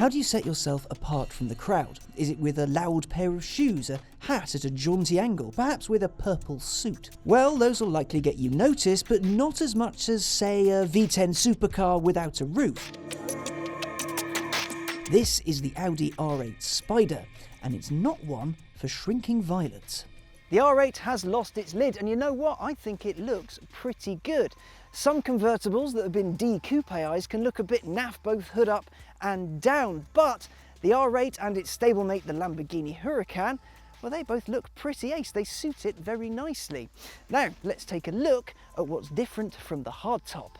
How do you set yourself apart from the crowd? Is it with a loud pair of shoes, a hat at a jaunty angle, perhaps with a purple suit? Well, those will likely get you noticed, but not as much as, say, a V10 supercar without a roof. This is the Audi R8 Spyder, and it's not one for shrinking violets. The R8 has lost its lid, and you know what? I think it looks pretty good. Some convertibles that have been de-coupeized can look a bit naff both hood up and down, but the R8 and its stablemate the Lamborghini Huracan, well, they both look pretty ace. They suit it very nicely. Now, let's take a look at what's different from the hardtop.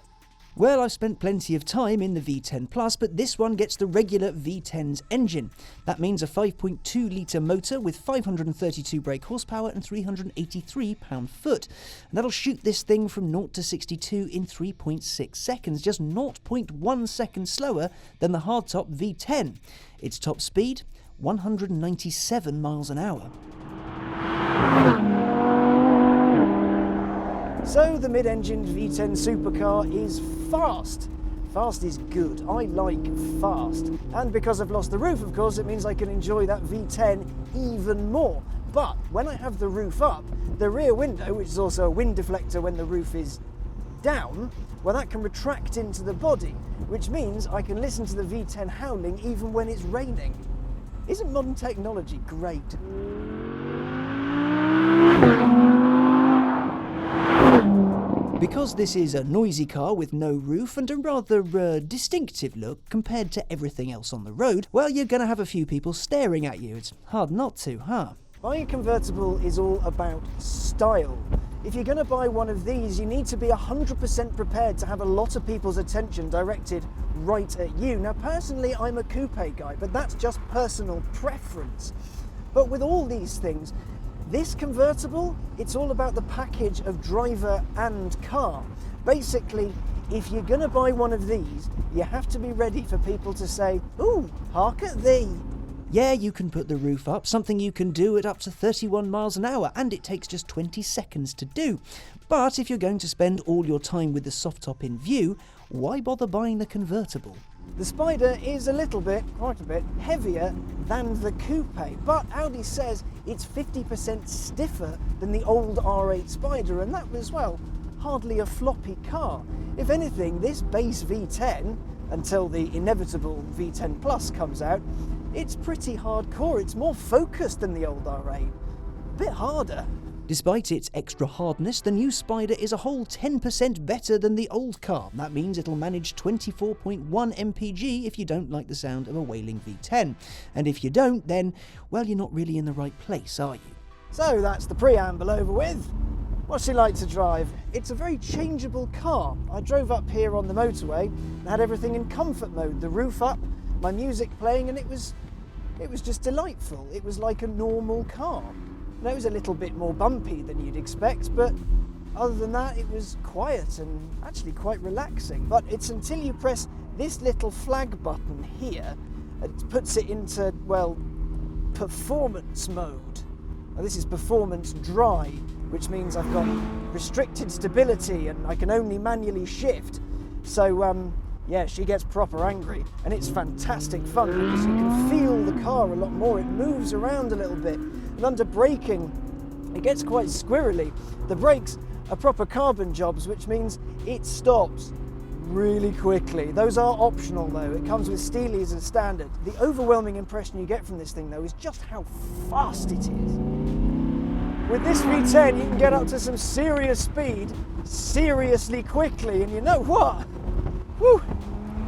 Well, I've spent plenty of time in the V10 Plus, but this one gets the regular V10's engine. That means a 5.2 litre motor with 532 brake horsepower and 383 pound-foot. And that'll shoot this thing from 0 to 62 in 3.6 seconds, just 0.1 seconds slower than the hardtop V10. Its top speed, 197 miles an hour. So the mid-engined V10 supercar is fast. Fast is good. I like fast. And because I've lost the roof, of course, it means I can enjoy that V10 even more. But when I have the roof up, the rear window, which is also a wind deflector when the roof is down, well, that can retract into the body, which means I can listen to the V10 howling even when it's raining. Isn't modern technology great? Because this is a noisy car with no roof and a rather distinctive look compared to everything else on the road, well, you're going to have a few people staring at you. It's hard not to, huh? Buying a convertible is all about style. If you're going to buy one of these, you need to be 100% prepared to have a lot of people's attention directed right at you. Now, personally, I'm a coupe guy, but that's just personal preference. But with all these things, this convertible, it's all about the package of driver and car. Basically, if you're going to buy one of these, you have to be ready for people to say, "Ooh, hark at thee." Yeah, you can put the roof up, something you can do at up to 31 miles an hour, and it takes just 20 seconds to do. But if you're going to spend all your time with the soft top in view, why bother buying the convertible? The Spyder is quite a bit, heavier than the coupe, but Audi says it's 50% stiffer than the old R8 Spyder, and that was, well, hardly a floppy car. If anything, this base V10, until the inevitable V10 Plus comes out, it's pretty hardcore. It's more focused than the old R8, a bit harder. Despite its extra hardness, the new Spyder is a whole 10% better than the old car. That means it'll manage 24.1 mpg if you don't like the sound of a wailing V10. And if you don't, then, well, you're not really in the right place, are you? So that's the preamble over with. What's she like to drive? It's a very changeable car. I drove up here on the motorway and had everything in comfort mode, the roof up, my music playing, and it was just delightful. It was like a normal car. It was a little bit more bumpy than you'd expect, but other than that, it was quiet and actually quite relaxing. But it's until you press this little flag button here, it puts it into, well, performance mode. Now, this is performance dry, which means I've got restricted stability and I can only manually shift. So, yeah, she gets proper angry, and it's fantastic fun because you can feel the car a lot more. It moves around a little bit, and under braking, it gets quite squirrely. The brakes are proper carbon jobs, which means it stops really quickly. Those are optional though. It comes with Steelies as standard. The overwhelming impression you get from this thing though is just how fast it is. With this V10, you can get up to some serious speed, seriously quickly, and you know what? Whew,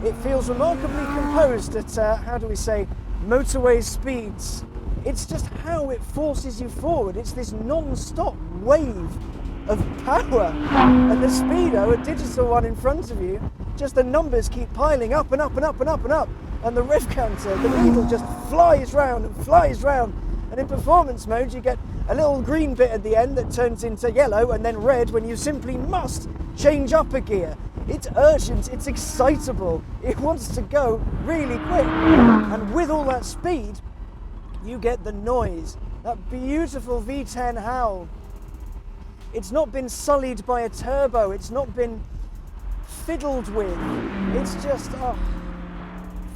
it feels remarkably composed at, how do we say, motorway speeds. It's just how it forces you forward. It's this non-stop wave of power. And the Speedo, a digital one in front of you, just the numbers keep piling up and up and up and up and up. And the rev counter, the needle just flies round and flies round. And in performance mode, you get a little green bit at the end that turns into yellow and then red when you simply must change up a gear. It's urgent, it's excitable, it wants to go really quick. And with all that speed, you get the noise, that beautiful V10 howl. It's not been sullied by a turbo, it's not been fiddled with. It's just,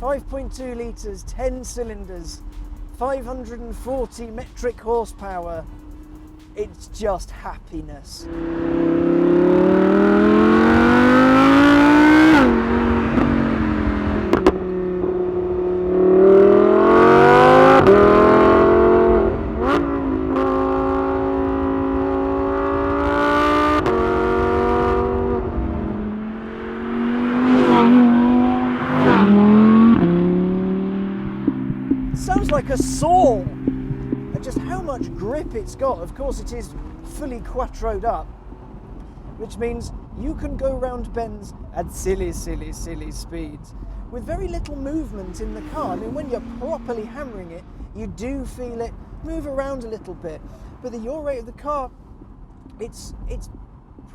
5.2 litres, 10 cylinders, 540 metric horsepower. It's just happiness. Sounds like a saw, and just how much grip it's got. Of course it is fully quattroed up, which means you can go round bends at silly speeds with very little movement in the car. I mean, when you're properly hammering it, you do feel it move around a little bit, but the yaw rate of the car, it's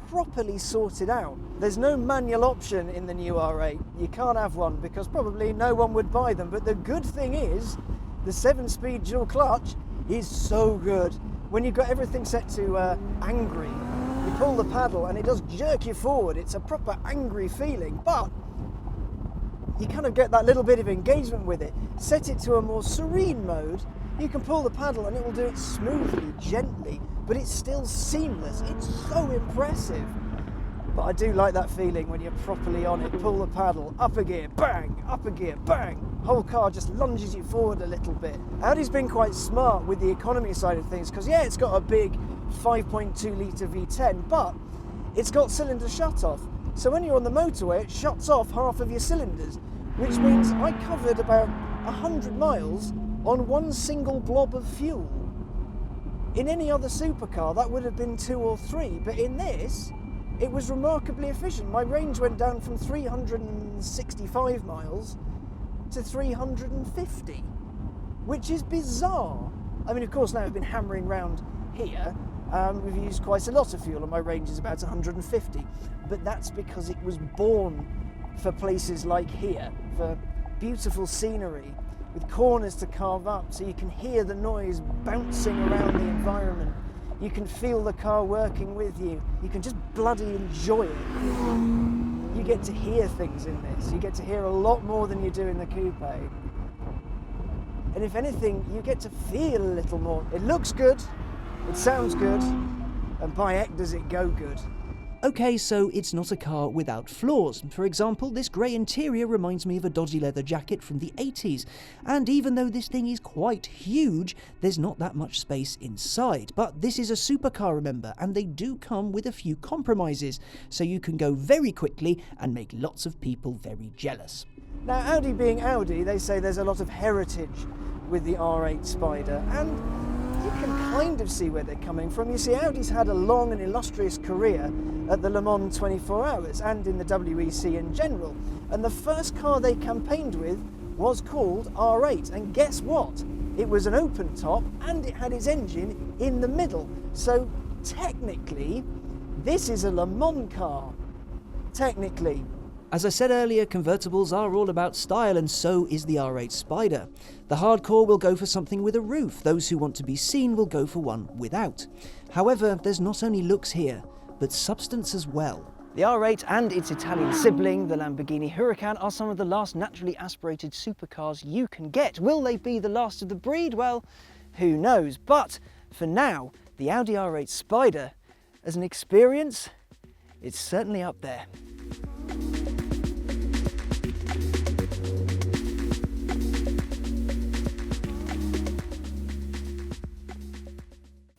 properly sorted out. There's no manual option in the new R8. You can't have one because probably no one would buy them, but the good thing is the 7-speed dual clutch is so good. When you've got everything set to angry, you pull the paddle and it does jerk you forward. It's a proper angry feeling, but you kind of get that little bit of engagement with it. Set it to a more serene mode, you can pull the paddle and it will do it smoothly, gently, but it's still seamless. It's so impressive. But I do like that feeling when you're properly on it. Pull the paddle, up a gear, bang, up a gear, bang. Whole car just lunges you forward a little bit. Audi's been quite smart with the economy side of things, because yeah, it's got a big 5.2 litre V10, but it's got cylinder shut off. So when you're on the motorway, it shuts off half of your cylinders, which means I covered about 100 miles on one single blob of fuel. In any other supercar, that would have been 2 or 3, but in this, it was remarkably efficient. My range went down from 365 miles to 350, which is bizarre. I mean, of course, now I've been hammering round here. We've used quite a lot of fuel and my range is about 150, but that's because it was born for places like here, for beautiful scenery, with corners to carve up so you can hear the noise bouncing around the environment. You can feel the car working with you. You can just bloody enjoy it. You get to hear things in this. You get to hear a lot more than you do in the coupe. And if anything, you get to feel a little more. It looks good, it sounds good, and by heck does it go good. Okay, so it's not a car without flaws. For example, this grey interior reminds me of a dodgy leather jacket from the 80s, and even though this thing is quite huge, there's not that much space inside. But this is a supercar, remember, and they do come with a few compromises, so you can go very quickly and make lots of people very jealous. Now, Audi being Audi, they say there's a lot of heritage with the R8 Spyder, and you can kind of see where they're coming from. You see, Audi's had a long and illustrious career at the Le Mans 24 Hours and in the WEC in general. And the first car they campaigned with was called R8. And guess what? It was an open top and it had its engine in the middle. So technically, this is a Le Mans car. Technically. As I said earlier, convertibles are all about style, and so is the R8 Spyder. The hardcore will go for something with a roof. Those who want to be seen will go for one without. However, there's not only looks here, but substance as well. The R8 and its Italian sibling, the Lamborghini Huracan, are some of the last naturally aspirated supercars you can get. Will they be the last of the breed? Well, who knows? But for now, the Audi R8 Spyder, as an experience, it's certainly up there.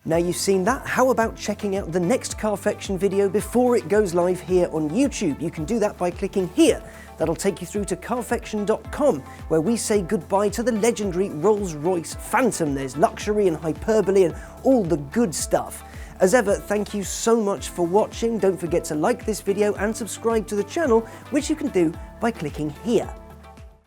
Now you've seen that, how about checking out the next Carfection video before it goes live here on YouTube? You can do that by clicking here. That'll take you through to carfection.com, where we say goodbye to the legendary Rolls-Royce Phantom. There's luxury and hyperbole and all the good stuff. As ever, thank you so much for watching. Don't forget to like this video and subscribe to the channel, which you can do by clicking here.